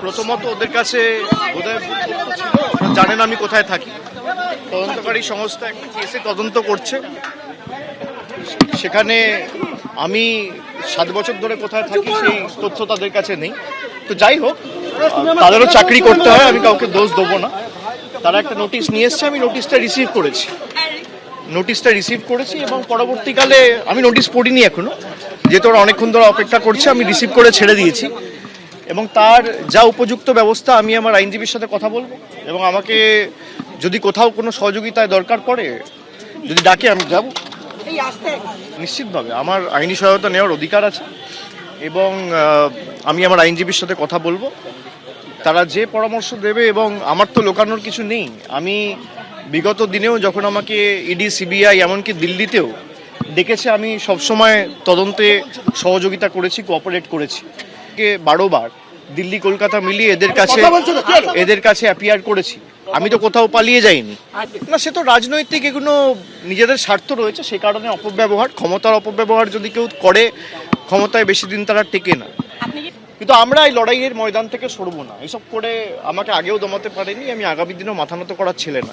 প্রথমত ওদের কাছে বোধহয় জানেন আমি কোথায় থাকি। তদন্তকারী সংস্থা একটা কেসে তদন্ত করছে, সেখানে আমি 7 বছর ধরে কোথায় থাকি সেই তথ্য তাদের কাছে নেই। তো যাই হোক, তাদেরও চাকরি করতে হয়, আমি কাউকে দোষ দেবো না। তারা একটা নোটিশ নিয়ে এসছে, আমি নোটিশটা রিসিভ করেছি এবং পরবর্তীকালে আমি নোটিশ পড়িনি এখনো, যেহেতু ওরা অনেকক্ষণ ধরে অপেক্ষা করছে, আমি রিসিভ করে ছেড়ে দিয়েছি এবং তার যা উপযুক্ত ব্যবস্থা আমি আমার আইনজীবীর সাথে কথা বলবো এবং আমাকে যদি কোথাও কোনো সহযোগিতায় দরকার পড়ে, যদি ডাকে আমি যাব। নিশ্চিতভাবে আমার আইনি সহায়তা নেওয়ার অধিকার আছে এবং আমি আমার আইনজীবীর সাথে কথা বলবো, তারা যে পরামর্শ দেবে। এবং আমার তো লোকানোর কিছু নেই। আমি বিগত দিনেও যখন আমাকে ইডি, সিবিআই, এমনকি দিল্লিতেও ডেকেছে, আমি সবসময় তদন্তে সহযোগিতা করেছি, কোঅপারেট করেছি। 12 বার দিল্লি কলকাতা মিলিয়ে এদের কাছে অ্যাপিয়ার করেছি। আমি তো কোথাও পালিয়ে যাইনি না। সে তো রাজনৈতিক, এগুলো নিজেদের স্বার্থ রয়েছে, সে কারণে অপব্যবহার, ক্ষমতার অপব্যবহার যদি কেউ করে, ক্ষমতায় বেশি দিন তারা টেকে না। কিন্তু আমরা এই লড়াইয়ের ময়দান থেকে সরবো না। এসব করে আমাকে আগেও দমাতে পারেনি, আমি আগামী দিনেও মাথা নত করার ছেলে না।